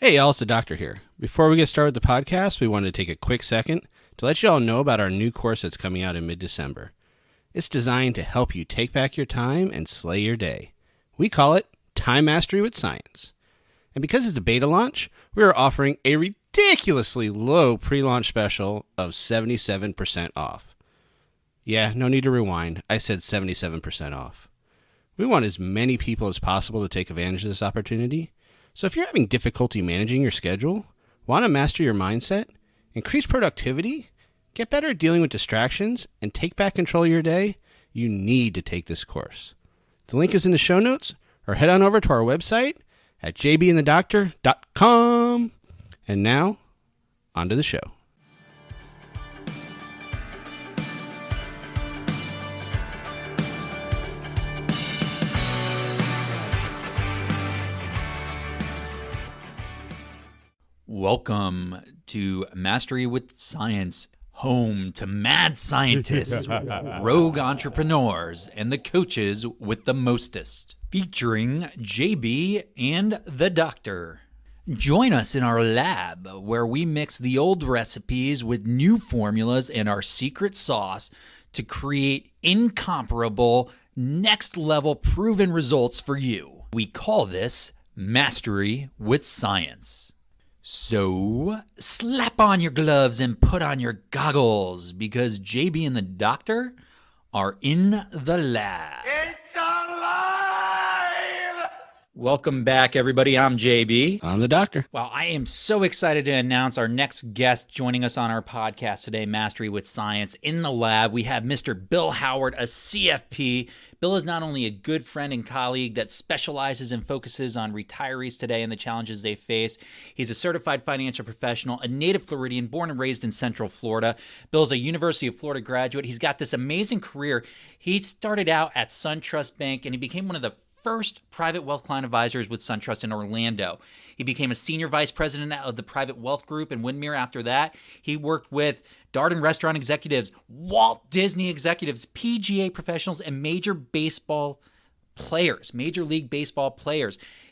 Hey y'all, it's the doctor here. Before we get started with the podcast, we wanted to take a quick second to let you all know about our new course that's coming out in mid-December. It's designed to help you take back your time and slay your day. We call it Time Mastery with Science. And because it's a beta launch, we are offering a ridiculously low pre-launch special of 77% off. Yeah, no need to rewind. I said 77% off. We want as many people as possible to take advantage of this opportunity. So if you're having difficulty managing your schedule, want to master your mindset, increase productivity, get better at dealing with distractions, and take back control of your day, you need to take this course. The link is in the show notes, or head on over to our website at jbandthedoctor.com. And now, on to the show. Welcome to Mastery with Science, home to mad scientists, rogue entrepreneurs, and the coaches with the mostest, featuring JB and the doctor. Join us in our lab where we mix the old recipes with new formulas and our secret sauce to create incomparable, next-level proven results for you. We call this Mastery with Science. So, slap on your gloves and put on your goggles because JB and the doctor are in the lab. It's alive! Welcome back, everybody. I'm JB. I'm the doctor. Well, I am so excited to announce our next guest joining us on our podcast today, Mastery with Science. In the lab, we have Mr. Bill Howard, a CFP. Bill is not only a good friend and colleague that specializes and focuses on retirees today and the challenges they face. He's a certified financial professional, a native Floridian, born and raised in Central Florida. Bill's a University of Florida graduate. He's got this amazing career. He started out at SunTrust Bank, and he became one of the first private wealth client advisors with SunTrust in Orlando. He became a senior vice president of the private wealth group in Windermere. After that, he worked with Darden Restaurant executives, Walt Disney executives, PGA professionals, and major league baseball players.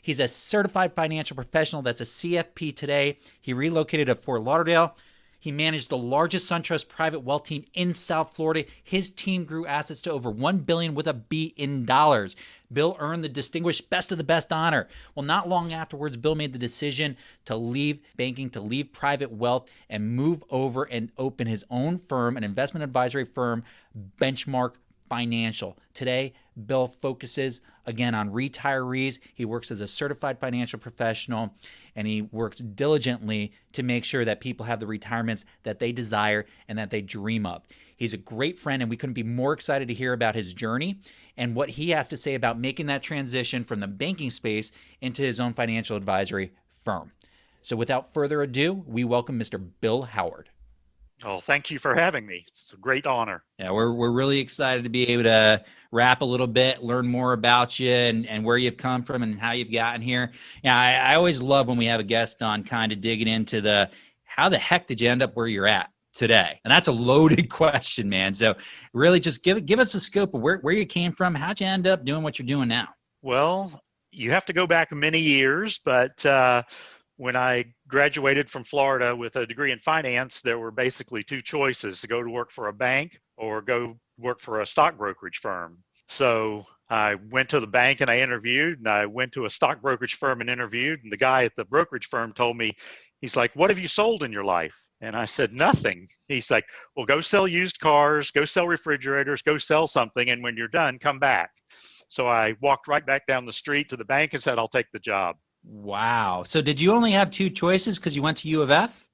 He's a certified financial professional that's a CFP today. He relocated to Fort Lauderdale. He managed the largest SunTrust private wealth team in South Florida. His team grew assets to over $1 billion with a B in dollars. Bill earned the distinguished best of the best honor. Well, not long afterwards, Bill made the decision to leave banking, to leave private wealth, and move over and open his own firm, an investment advisory firm, Benchmark Financial. Today, Bill focuses again on retirees. He works as a certified financial professional, and he works diligently to make sure that people have the retirements that they desire and that they dream of. He's a great friend, and we couldn't be more excited to hear about his journey and what he has to say about making that transition from the banking space into his own financial advisory firm. So without further ado, we welcome Mr. Bill Howard. Oh, thank you for having me. It's a great honor. Yeah, we're really excited to be able to wrap a little bit, learn more about you and where you've come from and how you've gotten here. Yeah, I always love when we have a guest on kind of digging into how the heck did you end up where you're at today? And that's a loaded question, man. So really just give us a scope of where you came from. How'd you end up doing what you're doing now? Well, you have to go back many years, but when I graduated from Florida with a degree in finance, there were basically two choices: to go to work for a bank or go work for a stock brokerage firm. So I went to the bank and I interviewed, and I went to a stock brokerage firm and interviewed. And the guy at the brokerage firm told me, he's like, "What have you sold in your life?" And I said, "Nothing." He's like, "Well, go sell used cars, go sell refrigerators, go sell something. And when you're done, come back." So I walked right back down the street to the bank and said, "I'll take the job." Wow. So did you only have two choices because you went to U of F?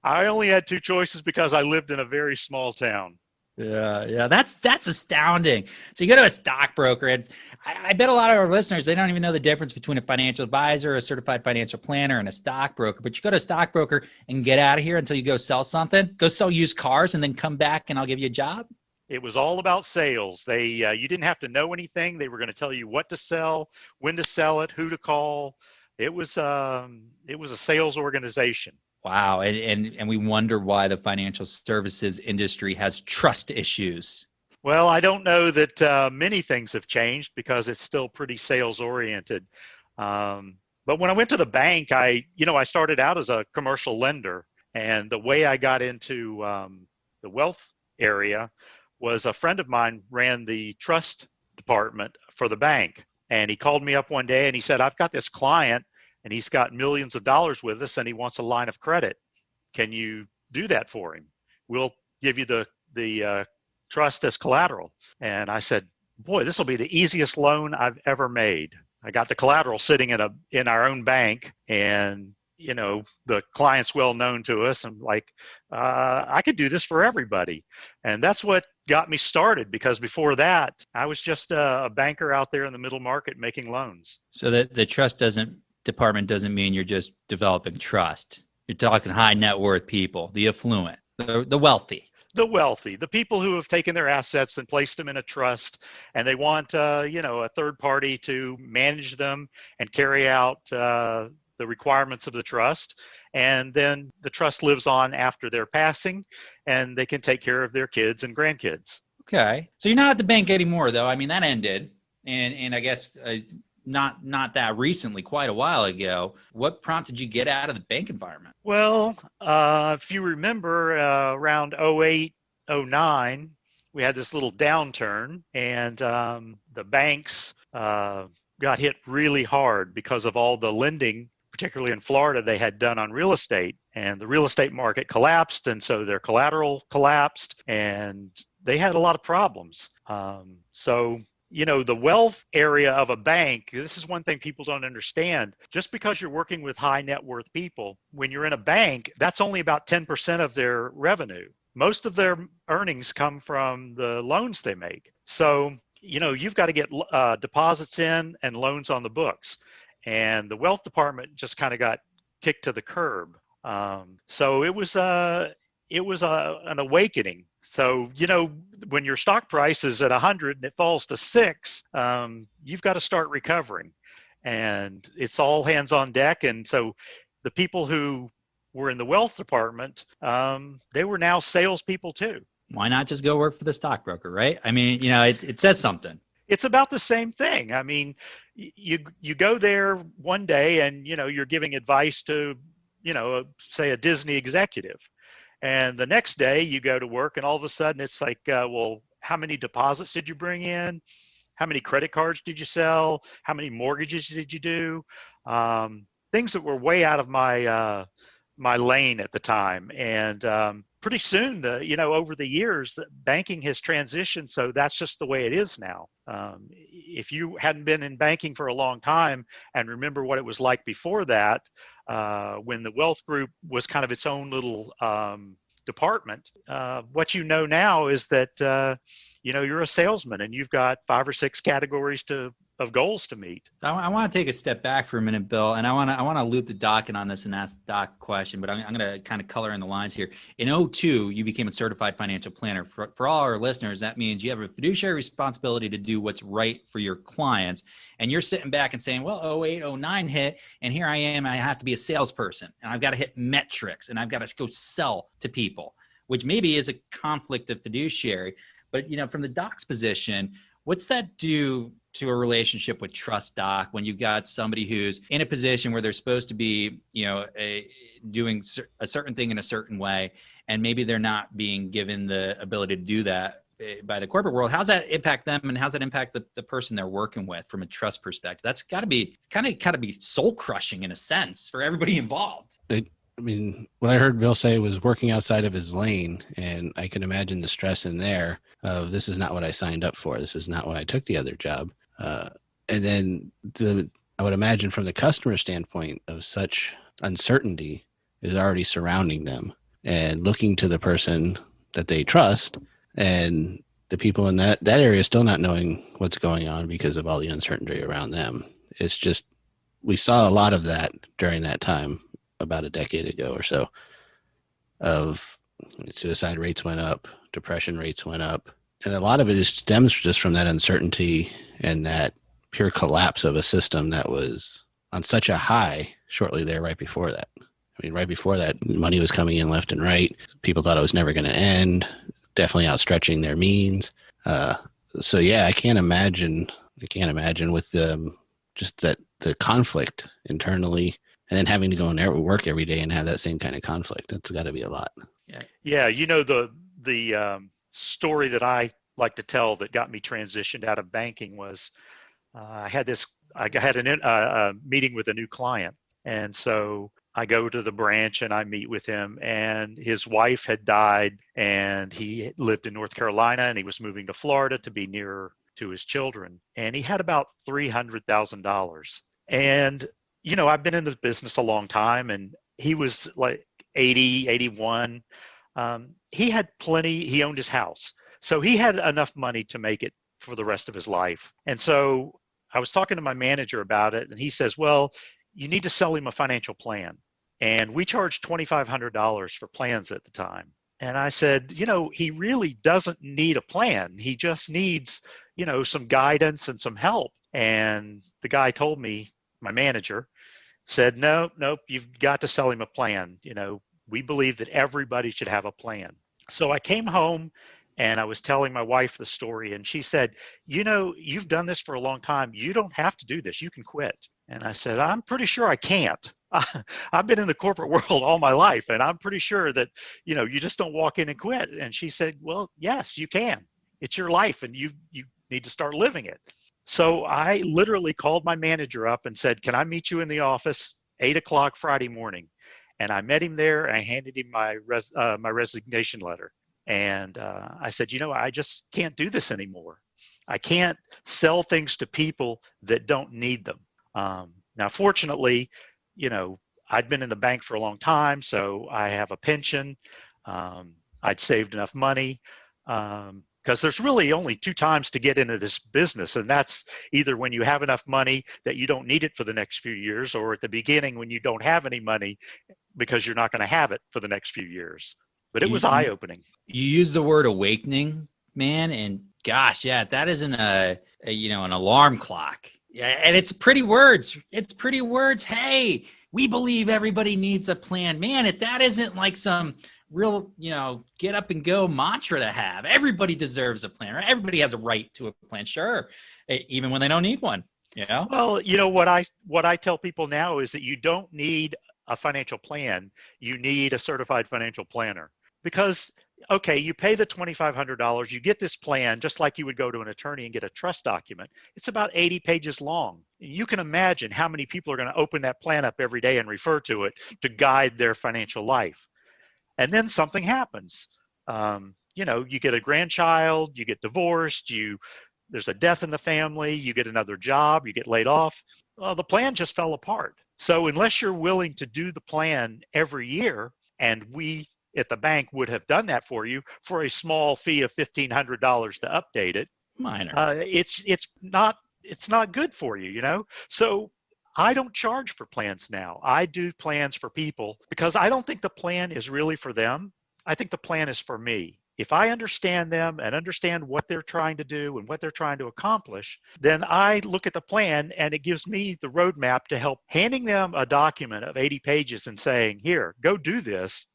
I only had two choices because I lived in a very small town. Yeah, that's astounding. So you go to a stockbroker, and I bet a lot of our listeners, they don't even know the difference between a financial advisor, a certified financial planner, and a stockbroker. But you go to a stockbroker and get out of here until you go sell something, go sell used cars, and then come back and I'll give you a job. It was all about sales. You didn't have to know anything. They were going to tell you what to sell, when to sell it, who to call. It was a sales organization. Wow. And we wonder why the financial services industry has trust issues. Well, I don't know that many things have changed because it's still pretty sales oriented. But when I went to the bank, I started out as a commercial lender. And the way I got into the wealth area was a friend of mine ran the trust department for the bank. And he called me up one day and he said, I've got this client and he's got millions of dollars with us and he wants a line of credit. Can you do that for him? We'll give you the trust as collateral. And I said, boy, this will be the easiest loan I've ever made. I got the collateral sitting in our own bank, and the client's well known to us. I'm like, I could do this for everybody. And that's what got me started, because before that, I was just a banker out there in the middle market making loans. So the trust department doesn't mean you're just developing trust. You're talking high net worth people, the affluent, the wealthy. The wealthy, the people who have taken their assets and placed them in a trust, and they want a third party to manage them and carry out the requirements of the trust. And then the trust lives on after their passing, and they can take care of their kids and grandkids. Okay. So you're not at the bank anymore, though. I mean, that ended. And I guess not that recently, quite a while ago. What prompted you get out of the bank environment? Well, if you remember, around 08, 09, we had this little downturn, and the banks got hit really hard because of all the lending, particularly in Florida, they had done on real estate, and the real estate market collapsed, and so their collateral collapsed, and they had a lot of problems. The wealth area of a bank, this is one thing people don't understand. Just because you're working with high net worth people, when you're in a bank, that's only about 10% of their revenue. Most of their earnings come from the loans they make. So, you've got to get deposits in and loans on the books. And the wealth department just kind of got kicked to the curb. So it was an awakening. So, when your stock price is at 100 and it falls to 6, you've got to start recovering. And it's all hands on deck. And so the people who were in the wealth department, they were now salespeople too. Why not just go work for the stockbroker, right? I mean, it says something. It's about the same thing. I mean, you go there one day and, you're giving advice to, say a Disney executive. And the next day you go to work and all of a sudden it's like, well, how many deposits did you bring in? How many credit cards did you sell? How many mortgages did you do? Things that were way out of my lane at the time. And pretty soon, over the years, banking has transitioned. So that's just the way it is now. If you hadn't been in banking for a long time and remember what it was like before that, when the wealth group was kind of its own little department, what you know now is that, you're a salesman and you've got 5 or 6 categories of goals to meet. I want to take a step back for a minute, Bill, and I want to loop the doc in on this and ask the doc a question, but I'm going to kind of color in the lines here. In 2002, you became a certified financial planner. For all our listeners, that means you have a fiduciary responsibility to do what's right for your clients, and you're sitting back and saying, well, 08, 09 hit, and here I am, I have to be a salesperson, and I've got to hit metrics, and I've got to go sell to people, which maybe is a conflict of fiduciary. But, from the doc's position, what's that do to a relationship with trust, doc, when you've got somebody who's in a position where they're supposed to be, doing a certain thing in a certain way, and maybe they're not being given the ability to do that by the corporate world? How's that impact them, and how's that impact the person they're working with from a trust perspective? That's got to be kind of be soul crushing in a sense for everybody involved. What I heard Bill say was working outside of his lane, and I can imagine the stress in there of this is not what I signed up for. This is not why I took the other job. And then I would imagine from the customer standpoint of such uncertainty is already surrounding them and looking to the person that they trust, and the people in that area still not knowing what's going on because of all the uncertainty around them. It's just, we saw a lot of that during that time about a decade ago or so, of suicide rates went up, depression rates went up. And a lot of it stems just from that uncertainty and that pure collapse of a system that was on such a high shortly there right before that. Right before that, money was coming in left and right. People thought it was never going to end, definitely outstretching their means. So yeah, I can't imagine with just that the conflict internally, and then having to go and work every day and have that same kind of conflict. That's got to be a lot. Yeah, the story that I like to tell that got me transitioned out of banking was I had a meeting with a new client, and so I go to the branch and I meet with him, and his wife had died, and he lived in North Carolina, and he was moving to Florida to be nearer to his children, and he had about $300,000. And I've been in the business a long time, and he was like 80, 81. He had plenty. He owned his house, so he had enough money to make it for the rest of his life. And so I was talking to my manager about it, and he says, well, you need to sell him a financial plan. And we charged $2,500 for plans at the time. And I said, he really doesn't need a plan. He just needs, some guidance and some help. And the guy told me, my manager said, nope, you've got to sell him a plan. We believe that everybody should have a plan. So I came home and I was telling my wife the story, and she said, you've done this for a long time. You don't have to do this. You can quit. And I said, I'm pretty sure I can't. I've been in the corporate world all my life, and I'm pretty sure that, you just don't walk in and quit. And she said, well, yes, you can. It's your life, and you need to start living it. So I literally called my manager up and said, can I meet you in the office 8:00 Friday morning? And I met him there, and I handed him my resignation letter. And I said, I just can't do this anymore. I can't sell things to people that don't need them. Now, fortunately, I'd been in the bank for a long time, so I have a pension. I'd saved enough money because there's really only two times to get into this business, and that's either when you have enough money that you don't need it for the next few years, or at the beginning when you don't have any money because you're not going to have it for the next few years. But it was eye-opening. You use the word awakening, man, and gosh, yeah, that isn't an alarm clock. Yeah, and it's pretty words. It's pretty words. Hey, we believe everybody needs a plan. Man, if that isn't like some real, get up and go mantra to have. Everybody deserves a plan, right? Everybody has a right to a plan, sure, even when they don't need one. Well, what I tell people now is that you don't need a financial plan. You need a certified financial planner. Because, okay, you pay the $2,500, you get this plan just like you would go to an attorney and get a trust document. It's about 80 pages long. You can imagine how many people are going to open that plan up every day and refer to it to guide their financial life. And then something happens. You get a grandchild, you get divorced, there's a death in the family, you get another job, you get laid off. Well, the plan just fell apart. So unless you're willing to do the plan every year, and we at the bank would have done that for you for a small fee of $1,500 to update it. Minor. It's not good for you, So I don't charge for plans now. I do plans for people because I don't think the plan is really for them. I think the plan is for me. If I understand them and understand what they're trying to do and what they're trying to accomplish, then I look at the plan and it gives me the roadmap to help. Handing them a document of 80 pages and saying, here, go do this,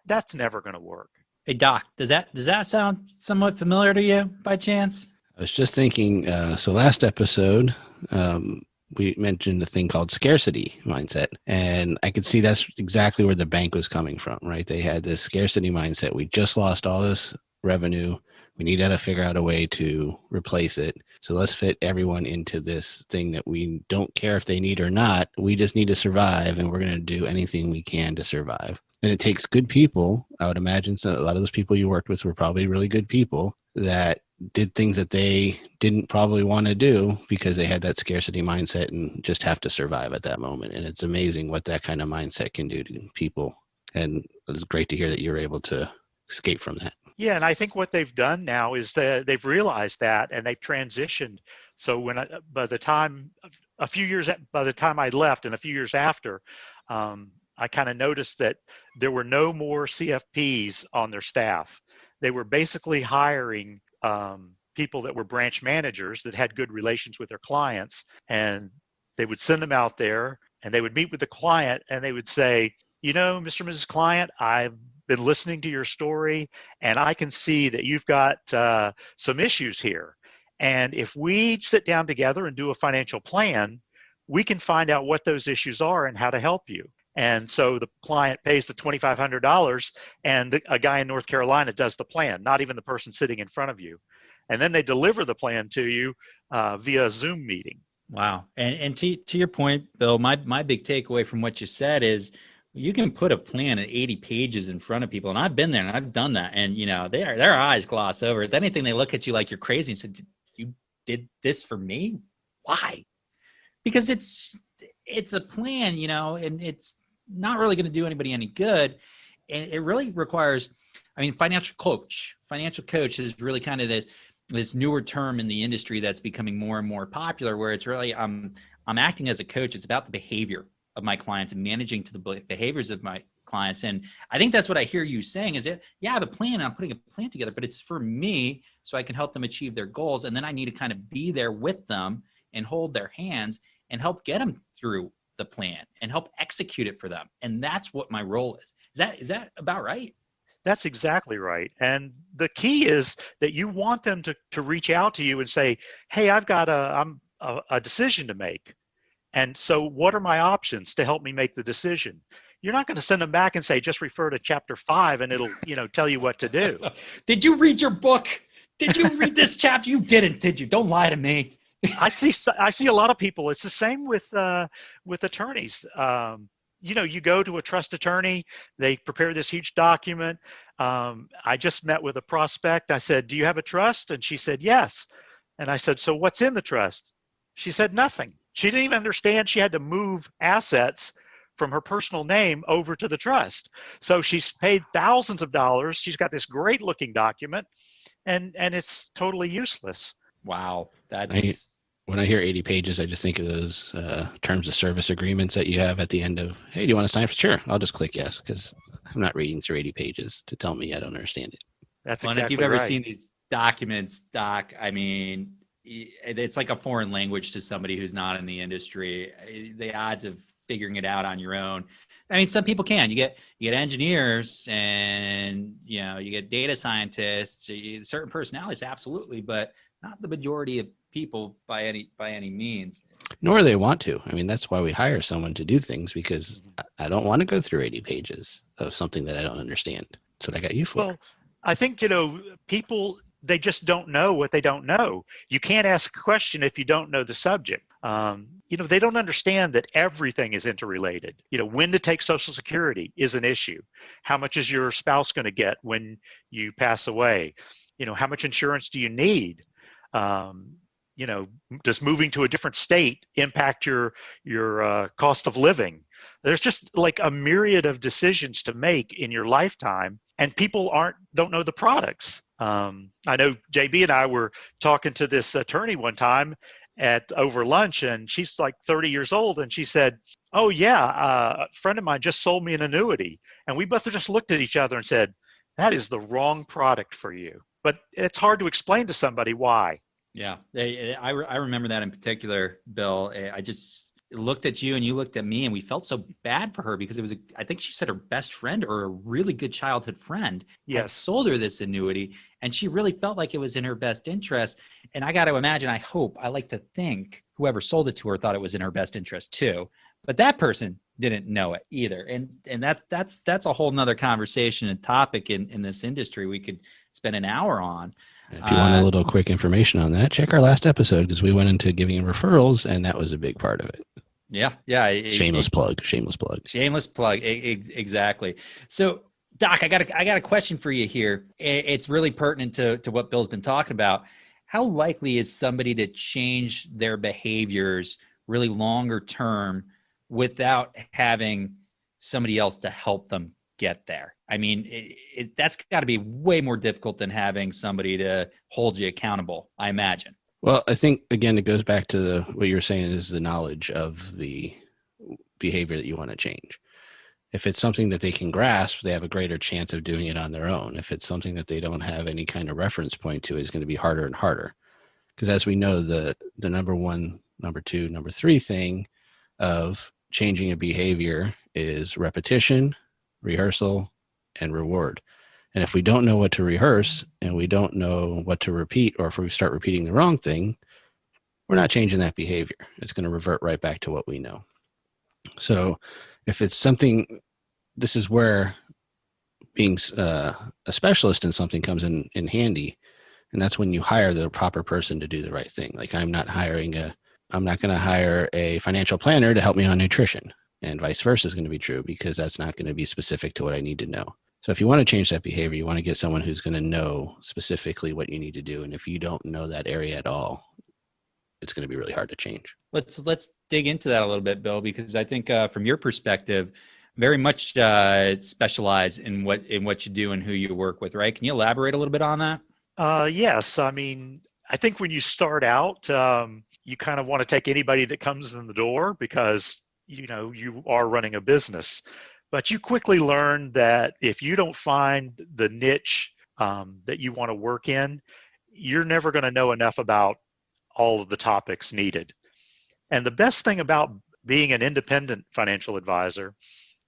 that's never going to work. Hey, Doc, does that sound somewhat familiar to you by chance? I was just thinking, so last episode, we mentioned a thing called scarcity mindset, and I could see that's exactly where the bank was coming from, right? They had this scarcity mindset. We just lost all this revenue. We need to figure out a way to replace it. So let's fit everyone into this thing that we don't care if they need or not. We just need to survive, and we're going to do anything we can to survive. And it takes good people. I would imagine so a lot of those people you worked with were probably really good people that did things that they didn't probably want to do because they had that scarcity mindset and just have to survive at that moment. And it's amazing what that kind of mindset can do to people. And it was great to hear that you were able to escape from that. Yeah, and I think what they've done now is that they've realized that and they've transitioned. So by the time I left and a few years after, I kind of noticed that there were no more CFPs on their staff. They were basically hiring people that were branch managers that had good relations with their clients, and they would send them out there and they would meet with the client and they would say, Mr. and Mrs. Client, I've been listening to your story and I can see that you've got some issues here. And if we sit down together and do a financial plan, we can find out what those issues are and how to help you. And so the client pays the $2,500 and a guy in North Carolina does the plan, not even the person sitting in front of you. And then they deliver the plan to you via a Zoom meeting. Wow. And to your point, Bill, my big takeaway from what you said is you can put a plan at 80 pages in front of people. And I've been there and I've done that. And, their eyes gloss over. If anything, they look at you like you're crazy and said, you did this for me? Why? Because it's a plan, and it's not really going to do anybody any good. And it really requires, financial coach. Financial coach is really kind of this newer term in the industry that's becoming more and more popular, where it's really, I'm acting as a coach. It's about the behavior of my clients and managing to the behaviors of my clients. And I think that's what I hear you saying is, I have a plan. I'm putting a plan together, but it's for me so I can help them achieve their goals. And then I need to kind of be there with them and hold their hands and help get them through the plan and help execute it for them. And that's what my role is. Is that about right? That's exactly right. And the key is that you want them to reach out to you and say, hey, I've got a decision to make. And so what are my options to help me make the decision? You're not going to send them back and say, just refer to chapter 5 and it'll, tell you what to do. Did you read your book? Did you read this chapter? You didn't, did you? Don't lie to me. I see a lot of people. It's the same with attorneys. You go to a trust attorney, they prepare this huge document. I just met with a prospect. I said, do you have a trust? And she said, yes. And I said, so what's in the trust? She said, nothing. She didn't even understand she had to move assets from her personal name over to the trust. So she's paid thousands of dollars. She's got this great looking document and it's totally useless. Wow. When I hear 80 pages, I just think of those terms of service agreements that you have at the end of, hey, do you want to sign for? Sure. I'll just click yes, because I'm not reading through 80 pages to tell me I don't understand it. That's exactly right. If you've ever seen these documents, Doc, it's like a foreign language to somebody who's not in the industry. The odds of figuring it out on your own. Some people can. You get engineers and, you get data scientists, certain personalities, absolutely, but not the majority of people by any means. Nor do they want to. That's why we hire someone to do things, because I don't want to go through 80 pages of something that I don't understand. That's what I got you for. Well, I think, people, they just don't know what they don't know. You can't ask a question if you don't know the subject. They don't understand that everything is interrelated. When to take Social Security is an issue. How much is your spouse going to get when you pass away? How much insurance do you need? Does moving to a different state impact your cost of living? There's just like a myriad of decisions to make in your lifetime, and people don't know the products. I know JB and I were talking to this attorney one time over lunch, and she's like 30 years old, and she said, oh yeah, a friend of mine just sold me an annuity. And we both just looked at each other and said, that is the wrong product for you. But it's hard to explain to somebody why. Yeah, I remember that in particular, Bill. I just looked at you and you looked at me, and we felt so bad for her because it was, I think she said her best friend or a really good childhood friend had sold her this annuity, and she really felt like it was in her best interest. And I got to imagine, I like to think whoever sold it to her thought it was in her best interest too. But that person didn't know it either. And that's a whole nother conversation and topic in this industry we could spend an hour on. If you want a little quick information on that, check our last episode, because we went into giving referrals, and that was a big part of it. Yeah. Shameless plug. Exactly. So, Doc, I got a question for you here. It's really pertinent to what Bill's been talking about. How likely is somebody to change their behaviors really longer term without having somebody else to help them get there? That's got to be way more difficult than having somebody to hold you accountable, I imagine. Well, I think, again, it goes back to what you were saying is the knowledge of the behavior that you want to change. If it's something that they can grasp, they have a greater chance of doing it on their own. If it's something that they don't have any kind of reference point to, it's going to be harder and harder. Because as we know, the number one, number two, number three thing of changing a behavior is repetition, rehearsal, and reward. And if we don't know what to rehearse and we don't know what to repeat, or if we start repeating the wrong thing, we're not changing that behavior. It's going to revert right back to what we know. So if it's something, this is where being a specialist in something comes in handy. And that's when you hire the proper person to do the right thing. Like I'm not going to hire a financial planner to help me on nutrition, and vice versa is going to be true, because that's not going to be specific to what I need to know. So if you want to change that behavior, you want to get someone who's going to know specifically what you need to do. And if you don't know that area at all, it's going to be really hard to change. Let's dig into that a little bit, Bill, because I think from your perspective, very much specialize in what you do and who you work with, right? Can you elaborate a little bit on that? Yes. I mean, I think when you start out, you kind of want to take anybody that comes in the door because, you are running a business. But you quickly learn that if you don't find the niche that you want to work in, you're never going to know enough about all of the topics needed. And the best thing about being an independent financial advisor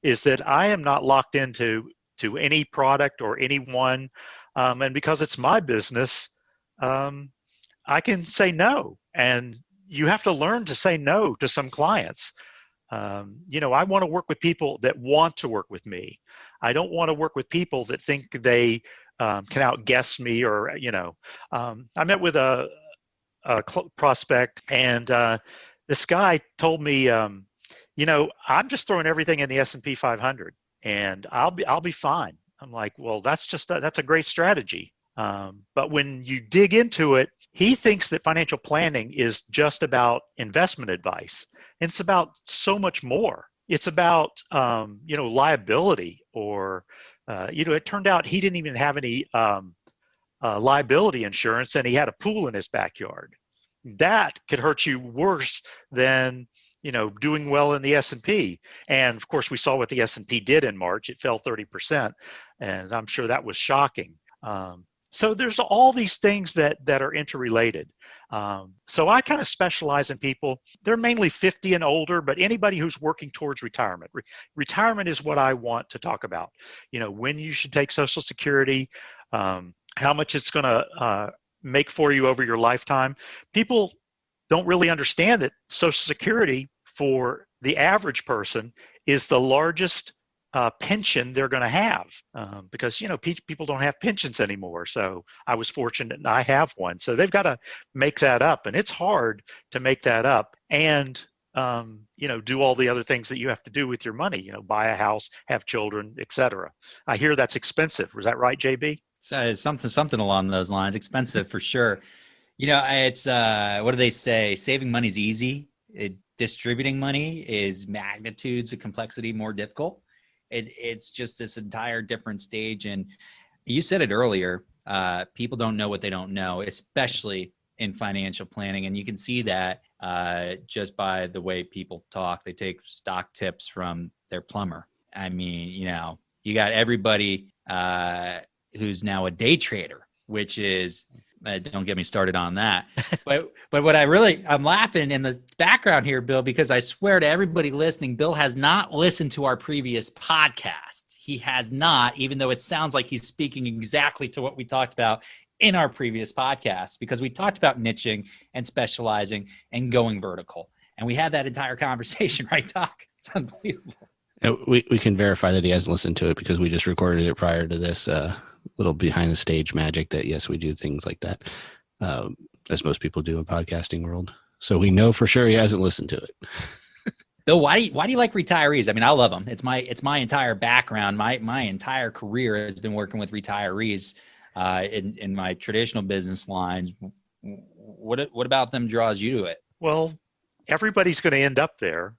is that I am not locked into any product or anyone. And because it's my business, I can say no. And you have to learn to say no to some clients. I want to work with people that want to work with me. I don't want to work with people that think they can outguess me or, I met with a prospect, and this guy told me, I'm just throwing everything in the S&P 500 and I'll be fine. I'm like, well, that's a great strategy. But when you dig into it, he thinks that financial planning is just about investment advice. And it's about so much more. It's about, liability or, it turned out he didn't even have any liability insurance, and he had a pool in his backyard. That could hurt you worse than, doing well in the S&P. And of course, we saw what the S&P did in March. It fell 30%. And I'm sure that was shocking. So there's all these things that are interrelated. So I kind of specialize in people. They're mainly 50 and older, but anybody who's working towards retirement. Retirement is what I want to talk about. When you should take Social Security, how much it's going to make for you over your lifetime. People don't really understand that Social Security for the average person is the largest pension they're going to have because, people don't have pensions anymore. So I was fortunate and I have one. So they've got to make that up, and it's hard to make that up and, do all the other things that you have to do with your money, buy a house, have children, etc. I hear that's expensive. Was that right, JB? So something along those lines. Expensive for sure. It's what do they say? Saving money's easy. Distributing money is magnitudes of complexity more difficult. It's just this entire different stage. And you said it earlier, people don't know what they don't know, especially in financial planning. And you can see that just by the way people talk. They take stock tips from their plumber. I mean, you got everybody who's now a day trader, which is, don't get me started on that. But what I'm laughing in the background here, Bill, because I swear to everybody listening, Bill has not listened to our previous podcast. He has not, even though it sounds like he's speaking exactly to what we talked about in our previous podcast, because we talked about niching and specializing and going vertical. And we had that entire conversation, right, Doc? It's unbelievable. We can verify that he hasn't listened to it because we just recorded it prior to this little behind the stage magic that, yes, we do things like that, as most people do in podcasting world. So we know for sure he hasn't listened to it. Bill, why do you like retirees? I mean, I love them. It's my entire background. My entire career has been working with retirees in my traditional business lines. What about them draws you to it? Well, everybody's going to end up there.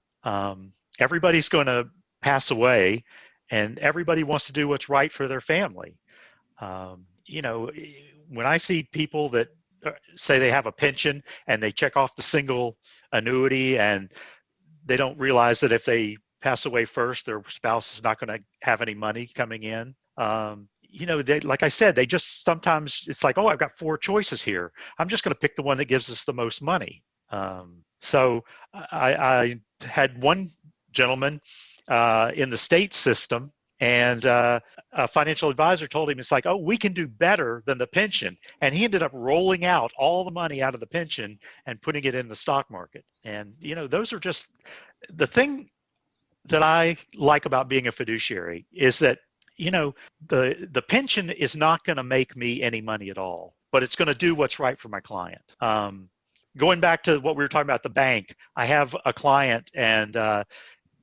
Everybody's going to pass away, and everybody wants to do what's right for their family. When I see people that say they have a pension and they check off the single annuity and they don't realize that if they pass away first, their spouse is not going to have any money coming in. They, like I said, they just sometimes it's like, oh, I've got 4 choices here. I'm just going to pick the one that gives us the most money. So I had one gentleman in the state system And a financial advisor told him, it's like, oh, we can do better than the pension. And he ended up rolling out all the money out of the pension and putting it in the stock market. And, those are just the thing that I like about being a fiduciary is that, the pension is not going to make me any money at all, but it's going to do what's right for my client. Going back to what we were talking about, the bank, I have a client and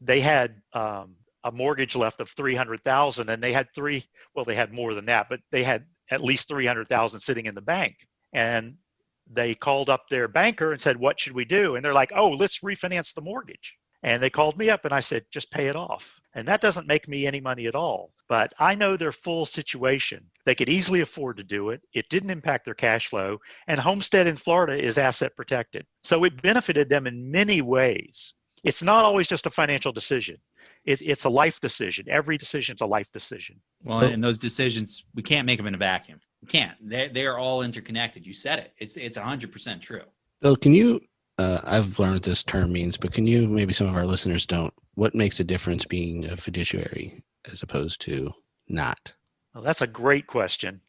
they had a mortgage left of $300,000, and they had more than that, but they had at least $300,000 sitting in the bank. And they called up their banker and said, what should we do? And they're like, oh, let's refinance the mortgage. And they called me up and I said, just pay it off. And that doesn't make me any money at all. But I know their full situation. They could easily afford to do it. It didn't impact their cash flow. And Homestead in Florida is asset protected. So it benefited them in many ways. It's not always just a financial decision. It's a life decision. Every decision is a life decision. Well, and those decisions, we can't make them in a vacuum. We can't. They are all interconnected. You said it. It's 100% true. Bill, can you, I've learned what this term means, but can you, maybe some of our listeners don't, what makes a difference being a fiduciary as opposed to not? Well, that's a great question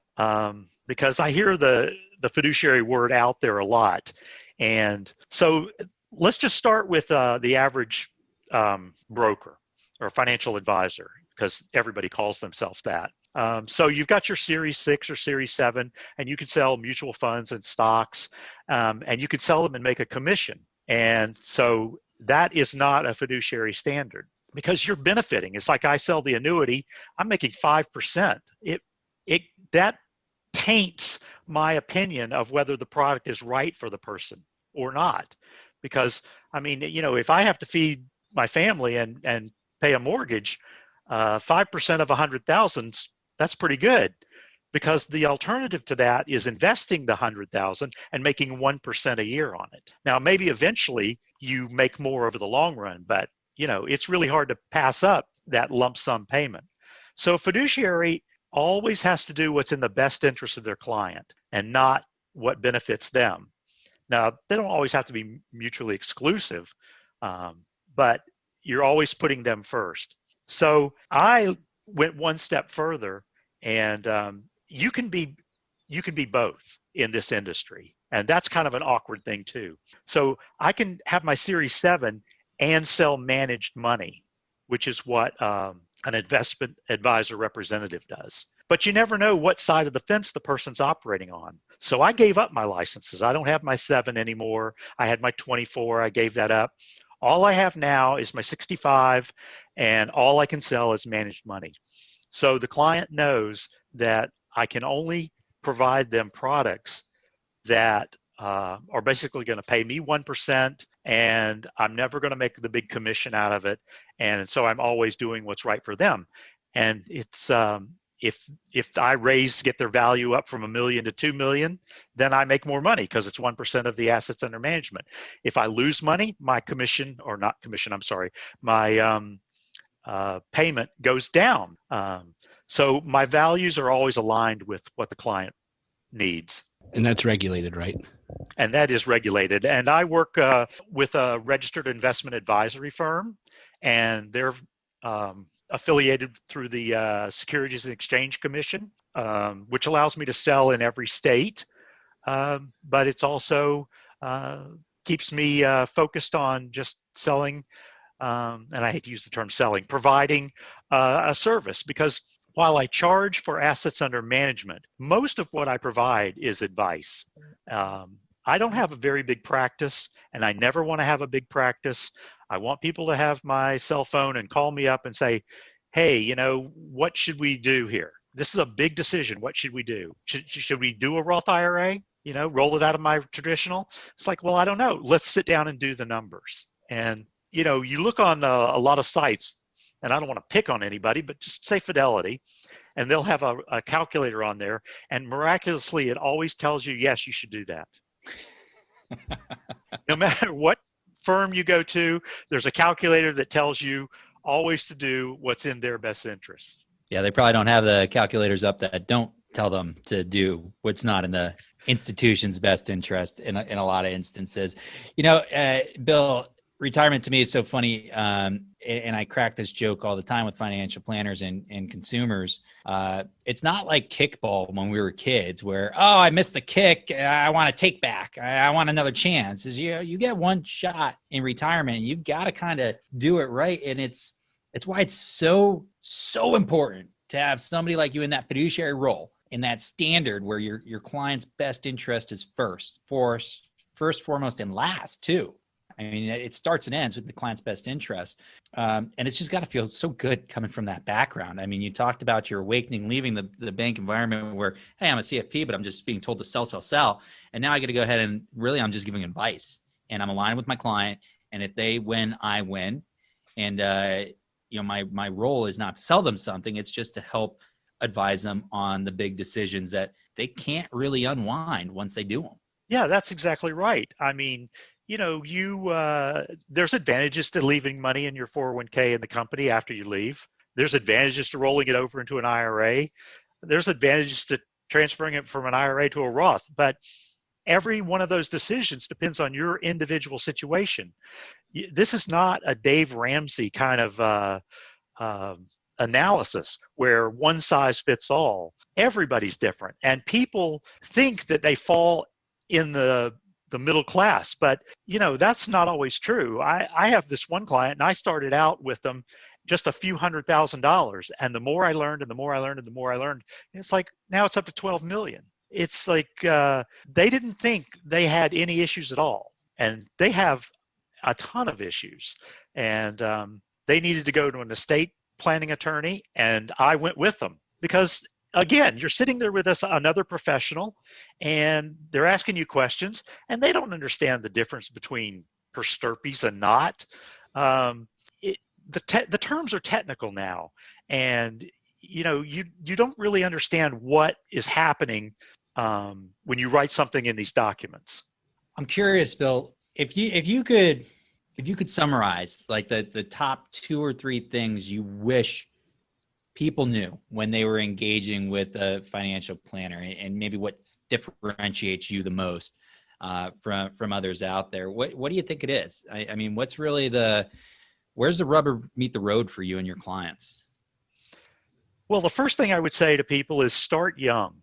because I hear the fiduciary word out there a lot. And so let's just start with the average broker or financial advisor, because everybody calls themselves that. So you've got your Series 6 or Series 7, and you can sell mutual funds and stocks, and you can sell them and make a commission. And so that is not a fiduciary standard because you're benefiting. It's like I sell the annuity, I'm making 5%. That taints my opinion of whether the product is right for the person or not. Because, I mean, if I have to feed my family and pay a mortgage, 5% of 100,000, that's pretty good, because the alternative to that is investing the 100,000 and making 1% a year on it. Now, maybe eventually you make more over the long run, but it's really hard to pass up that lump sum payment. So fiduciary always has to do what's in the best interest of their client and not what benefits them. Now, they don't always have to be mutually exclusive, but you're always putting them first. So I went one step further, and you can be both in this industry, and that's kind of an awkward thing too. So I can have my Series 7 and sell managed money, which is what an investment advisor representative does. But you never know what side of the fence the person's operating on. So I gave up my licenses. I don't have my 7 anymore. I had my 24. I gave that up. All I have now is my 65, and all I can sell is managed money. So the client knows that I can only provide them products that are basically going to pay me 1%, and I'm never going to make the big commission out of it. And so I'm always doing what's right for them. And it's if I get their value up from $1 million to $2 million, then I make more money because it's 1% of the assets under management. If I lose money, my payment goes down. So my values are always aligned with what the client needs. And that's regulated, right? And that is regulated. And I work with a registered investment advisory firm, and they're affiliated through the Securities and Exchange Commission, which allows me to sell in every state. But it's also keeps me focused on just selling, and I hate to use the term selling, providing a service, because while I charge for assets under management, most of what I provide is advice. I don't have a very big practice, and I never want to have a big practice. I want people to have my cell phone and call me up and say, hey, what should we do here? This is a big decision. What should we do? Should we do a Roth IRA? Roll it out of my traditional? It's like, well, I don't know. Let's sit down and do the numbers. And, you look on a lot of sites, and I don't want to pick on anybody, but just say Fidelity, and they'll have a calculator on there, and miraculously, it always tells you, yes, you should do that. No matter what firm you go to, there's a calculator that tells you always to do what's in their best interest. Yeah, they probably don't have the calculators up that don't tell them to do what's not in the institution's best interest in a lot of instances. Bill, retirement to me is so funny. and I crack this joke all the time with financial planners and consumers. It's not like kickball when we were kids where, oh, I missed the kick. I want to take back. I want another chance. Is you get one shot in retirement. And you've got to kind of do it right. And it's why it's so important to have somebody like you in that fiduciary role, in that standard where your client's best interest is first, foremost, and last too. I mean, it starts and ends with the client's best interest. And it's just got to feel so good coming from that background. I mean, you talked about your awakening, leaving the bank environment where, hey, I'm a CFP, but I'm just being told to sell. And now I get to go ahead and really, I'm just giving advice and I'm aligned with my client. And if they win, I win. And, my role is not to sell them something. It's just to help advise them on the big decisions that they can't really unwind once they do them. Yeah, that's exactly right. I mean, there's advantages to leaving money in your 401k in the company after you leave. There's advantages to rolling it over into an IRA. There's advantages to transferring it from an IRA to a Roth. But every one of those decisions depends on your individual situation. This is not a Dave Ramsey kind of analysis where one size fits all. Everybody's different. And people think that they fall in the middle class, but that's not always true. I have this one client, and I started out with them just a few $100,000, and the more I learned and the more I learned and the more I learned, it's like now it's up to 12 million. It's like they didn't think they had any issues at all, and they have a ton of issues, and they needed to go to an estate planning attorney, and I went with them because, again, you're sitting there with another professional, and they're asking you questions, and they don't understand the difference between per stirpes and not. The terms are technical now, and you don't really understand what is happening when you write something in these documents. I'm curious, Bill, if you could summarize like the top 2 or 3 things you wish people knew when they were engaging with a financial planner, and maybe what differentiates you the most from others out there, what do you think it is? I mean, what's really where's the rubber meet the road for you and your clients? Well, the first thing I would say to people is start young.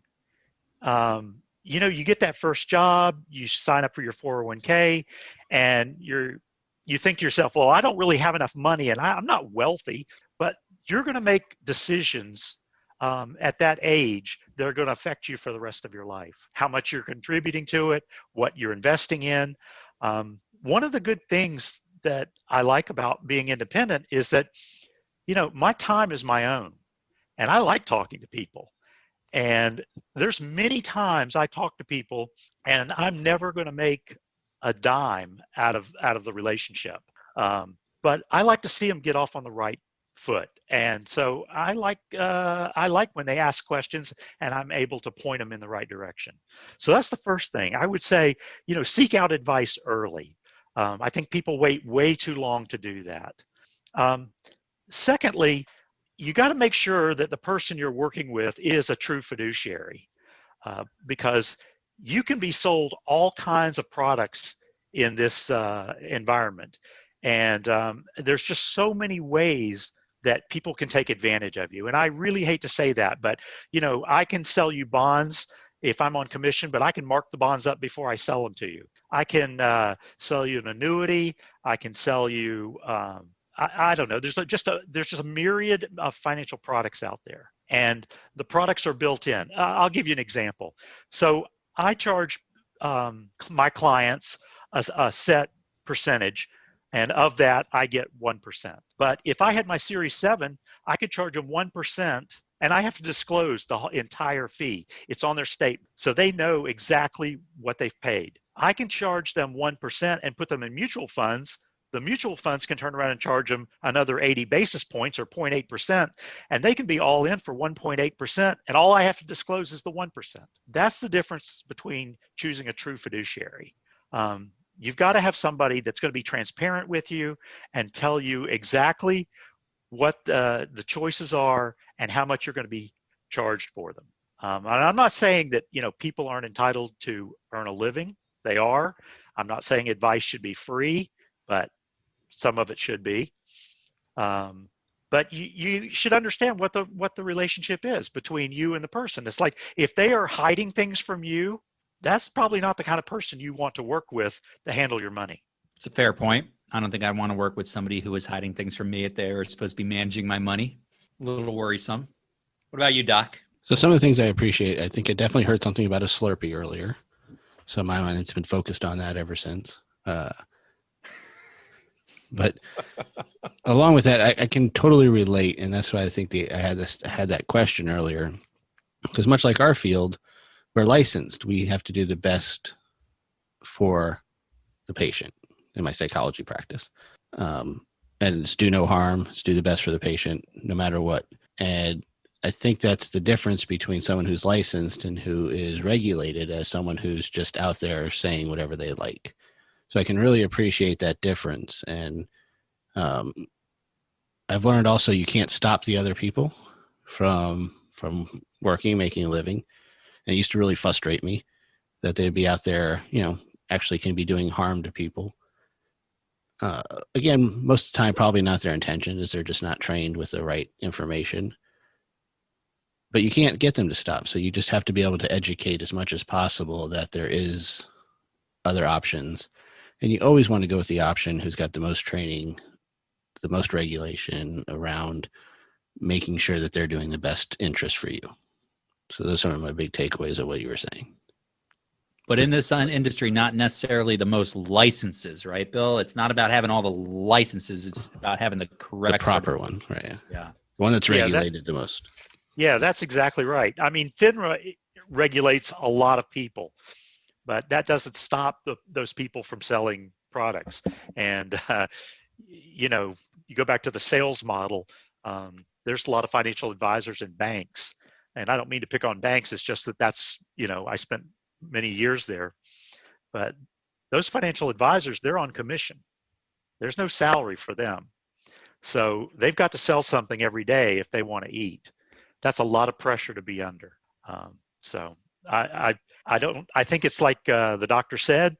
You get that first job, you sign up for your 401k, and you think to yourself, well, I don't really have enough money and I'm not wealthy, but you're going to make decisions at that age that are going to affect you for the rest of your life. How much you're contributing to it, what you're investing in. One of the good things that I like about being independent is that, my time is my own, and I like talking to people. And there's many times I talk to people and I'm never going to make a dime out of the relationship. But I like to see them get off on the right foot. And so I like when they ask questions and I'm able to point them in the right direction. So that's the first thing. I would say, seek out advice early. I think people wait way too long to do that. Secondly, you got to make sure that the person you're working with is a true fiduciary, because you can be sold all kinds of products in this environment. And there's just so many ways that people can take advantage of you. And I really hate to say that, but I can sell you bonds if I'm on commission, but I can mark the bonds up before I sell them to you. I can sell you an annuity. I can sell you, I don't know. There's just a myriad of financial products out there, and the products are built in. I'll give you an example. So I charge my clients a set percentage, and of that I get 1%. But if I had my Series 7, I could charge them 1%, and I have to disclose the entire fee. It's on their statement, so they know exactly what they've paid. I can charge them 1% and put them in mutual funds. The mutual funds can turn around and charge them another 80 basis points or 0.8%, and they can be all in for 1.8%, and all I have to disclose is the 1%. That's the difference between choosing a true fiduciary. You've got to have somebody that's going to be transparent with you and tell you exactly what the choices are and how much you're going to be charged for them. And I'm not saying that people aren't entitled to earn a living. They are. I'm not saying advice should be free, but some of it should be. But you should understand what the relationship is between you and the person. It's like if they are hiding things from you, that's probably not the kind of person you want to work with to handle your money. It's a fair point. I don't think I'd want to work with somebody who is hiding things from me if they were supposed to be managing my money. A little worrisome. What about you, Doc? So some of the things I appreciate, I think I definitely heard something about a Slurpee earlier. So in my mind, it's been focused on that ever since. But along with that, I can totally relate. And that's why I think I had that question earlier. Because much like our field, we're licensed. We have to do the best for the patient in my psychology practice. And it's do no harm. It's do the best for the patient, no matter what. And I think that's the difference between someone who's licensed and who is regulated as someone who's just out there saying whatever they like. So I can really appreciate that difference. And I've learned also you can't stop the other people from working, making a living. And it used to really frustrate me that they'd be out there, actually can be doing harm to people. Again, most of the time, probably not their intention, is they're just not trained with the right information. But you can't get them to stop. So you just have to be able to educate as much as possible that there is other options. And you always want to go with the option who's got the most training, the most regulation around making sure that they're doing the best interest for you. So those are my big takeaways of what you were saying. But in this industry, not necessarily the most licenses, right, Bill? It's not about having all the licenses. It's about having the correct, the proper one, right? Yeah. The one that's regulated the most. Yeah, that's exactly right. I mean, FINRA regulates a lot of people, but that doesn't stop those people from selling products. And, you go back to the sales model, there's a lot of financial advisors and banks. And I don't mean to pick on banks. It's just that's, I spent many years there. But those financial advisors, they're on commission. There's no salary for them. So they've got to sell something every day if they want to eat. That's a lot of pressure to be under. So I think it's like the doctor said,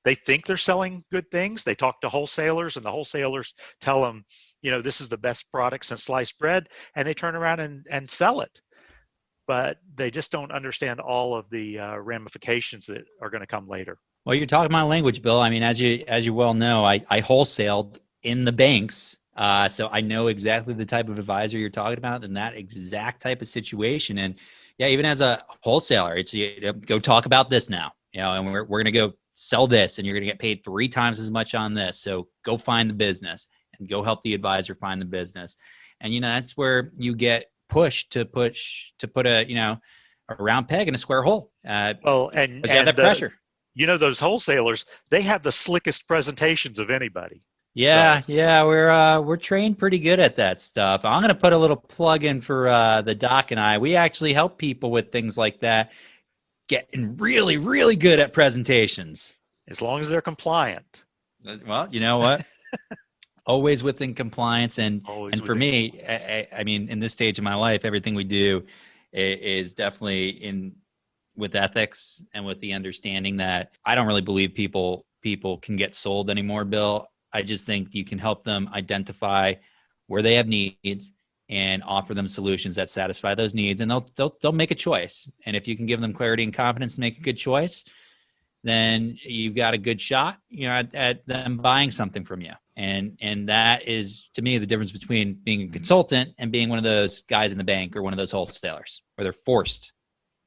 they think they're selling good things. They talk to wholesalers and the wholesalers tell them, this is the best product since sliced bread, and they turn around and sell it. But they just don't understand all of the ramifications that are going to come later. Well, you're talking my language, Bill. I mean, as you well know, I wholesaled in the banks. So I know exactly the type of advisor you're talking about and that exact type of situation. And yeah, even as a wholesaler, it's go talk about this now, and we're going to go sell this and you're going to get paid 3 times as much on this. So go find the business and go help the advisor find the business. And, that's where you get pushed to put a round peg in a square hole. And you have that pressure. Those wholesalers, they have the slickest presentations of anybody. Yeah, we're trained pretty good at that stuff. I'm going to put a little plug in for the doc and I. We actually help people with things like that, getting really, really good at presentations. As long as they're compliant. Well, you know what? Always within compliance. And for me, I mean, in this stage of my life, everything we do is definitely with ethics and with the understanding that I don't really believe people can get sold anymore, Bill. I just think you can help them identify where they have needs and offer them solutions that satisfy those needs, and they'll make a choice. And if you can give them clarity and confidence to make a good choice, then you've got a good shot, at them buying something from you. And that is, to me, the difference between being a consultant and being one of those guys in the bank or one of those wholesalers where they're forced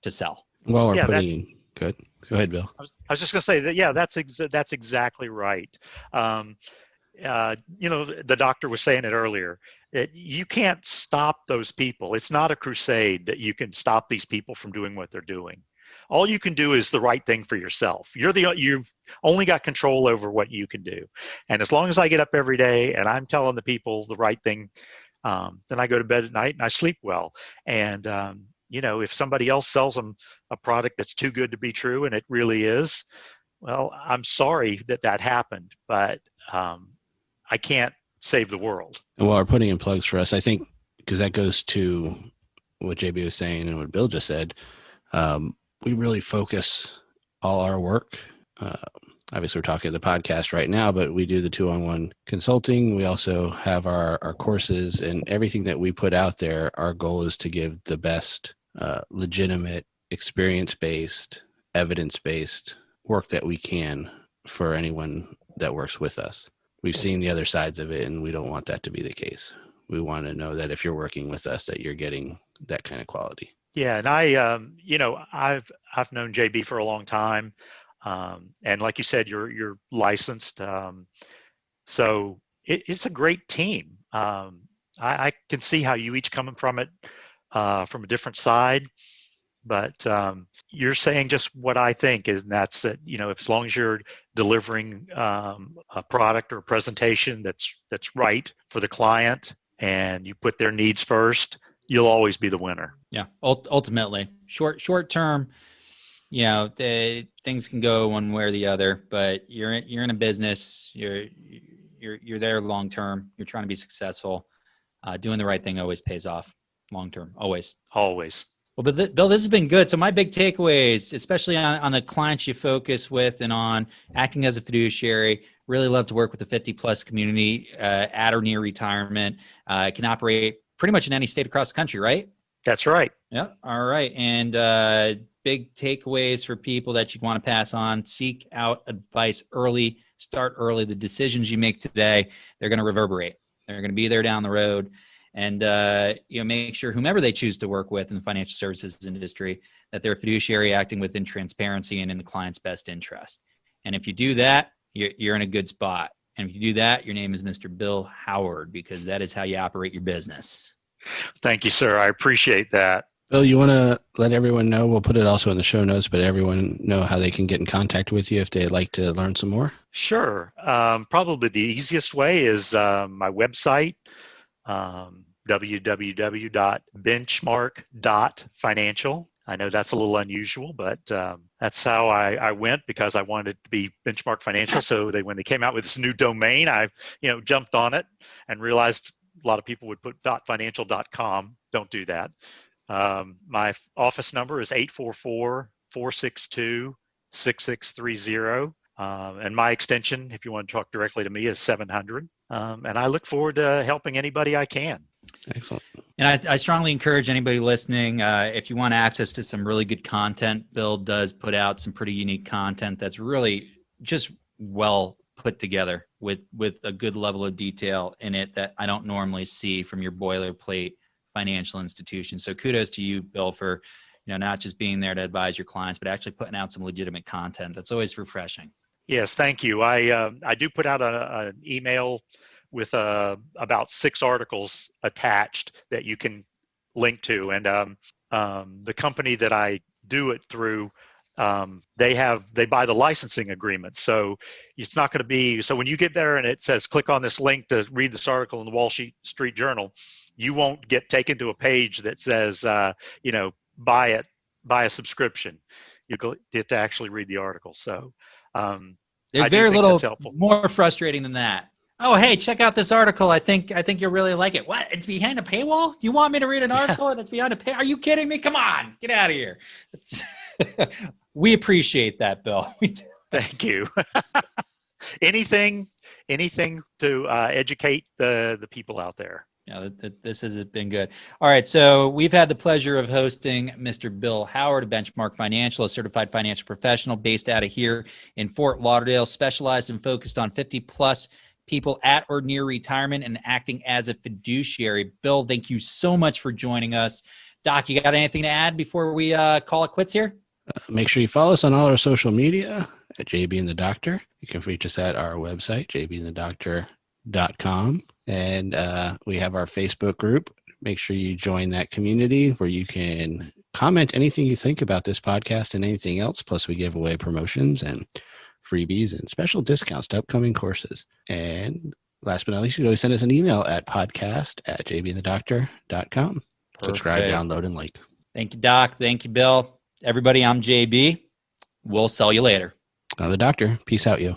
to sell. Well, good. Go ahead, Bill. I was just going to say that, yeah, that's exactly right. The doctor was saying it earlier, that you can't stop those people. It's not a crusade that you can stop these people from doing what they're doing. All you can do is the right thing for yourself. You've only got control over what you can do. And as long as I get up every day and I'm telling the people the right thing, then I go to bed at night and I sleep well. And, if somebody else sells them a product that's too good to be true, and it really is, well, I'm sorry that happened, but I can't save the world. And while we're putting in plugs for us, I think, because that goes to what JB was saying and what Bill just said, we really focus all our work obviously we're talking the podcast right now, but we do the 2-on-1 consulting. We also have our courses, and everything that we put out there. Our goal is to give the best legitimate, experience-based, evidence-based work that we can for anyone that works with us. We've seen the other sides of it, and we don't want that to be the case. We want to know that if you're working with us, that you're getting that kind of quality. Yeah, and I've known JB for a long time, and like you said, you're licensed, so it's a great team. I can see how you each coming from it from a different side, but you're saying just what I think is, and that's that, as long as you're delivering a product or a presentation that's right for the client and you put their needs first, you'll always be the winner. Yeah, ultimately, short term, things can go one way or the other, but you're in a business, you're there long term. You're trying to be successful. Doing the right thing always pays off long term. Always. Well, but Bill, this has been good. So my big takeaways, especially on the clients you focus with and on acting as a fiduciary, really love to work with the 50-plus community at or near retirement. Can operate pretty much in any state across the country, right? That's right. Yeah. All right. And big takeaways for people that you want to pass on: seek out advice early, start early. The decisions you make today, they're going to reverberate. They're going to be there down the road. And make sure whomever they choose to work with in the financial services industry, that they're a fiduciary acting within transparency and in the client's best interest. And if you do that, you're in a good spot. And if you do that, your name is Mr. Bill Howard, because that is how you operate your business. Thank you, sir. I appreciate that. Bill, you want to let everyone know, we'll put it also in the show notes, but everyone know how they can get in contact with you if they'd like to learn some more? Sure. Probably the easiest way is my website, www.benchmark.financial. I know that's a little unusual, but that's how I went, because I wanted to be Benchmark Financial. So when they came out with this new domain, I jumped on it and realized a lot of people would put .financial.com. Don't do that. My office number is 844-462-6630. And my extension, if you want to talk directly to me, is 700. And I look forward to helping anybody I can. Excellent. And I strongly encourage anybody listening, if you want access to some really good content, Bill does put out some pretty unique content that's really just well put together with a good level of detail in it that I don't normally see from your boilerplate financial institution. So kudos to you, Bill, for not just being there to advise your clients, but actually putting out some legitimate content. That's always refreshing. Yes, thank you. I do put out an email with about 6 articles attached that you can link to, and the company that I do it through, they buy the licensing agreement, so it's not going to be, so when you get there and it says click on this link to read this article in the Wall Street Journal, you won't get taken to a page that says buy a subscription. You get to actually read the article. So there's very little more frustrating than that. Oh, hey, check out this article. I think you'll really like it. What? It's behind a paywall? You want me to read an article and it's behind a paywall? Are you kidding me? Come on, get out of here. We appreciate that, Bill. Thank you. Anything to educate the people out there. Yeah, this has been good. All right, so we've had the pleasure of hosting Mr. Bill Howard of Benchmark Financial, a certified financial professional based out of here in Fort Lauderdale, specialized and focused on 50-plus people at or near retirement and acting as a fiduciary. Bill, thank you so much for joining us. Doc, you got anything to add before we call it quits here? Make sure you follow us on all our social media at JB and the Doctor. You can reach us at our website, jbandthedoctor.com. And we have our Facebook group. Make sure you join that community where you can comment anything you think about this podcast and anything else. Plus, we give away promotions and freebies and special discounts to upcoming courses. And last but not least, you can always send us an email at podcast@jbandthedoctor.com. Subscribe, download, and like. Thank you, Doc. Thank you, Bill. Everybody, I'm JB. We'll sell you later. I'm the Doctor. Peace out, you.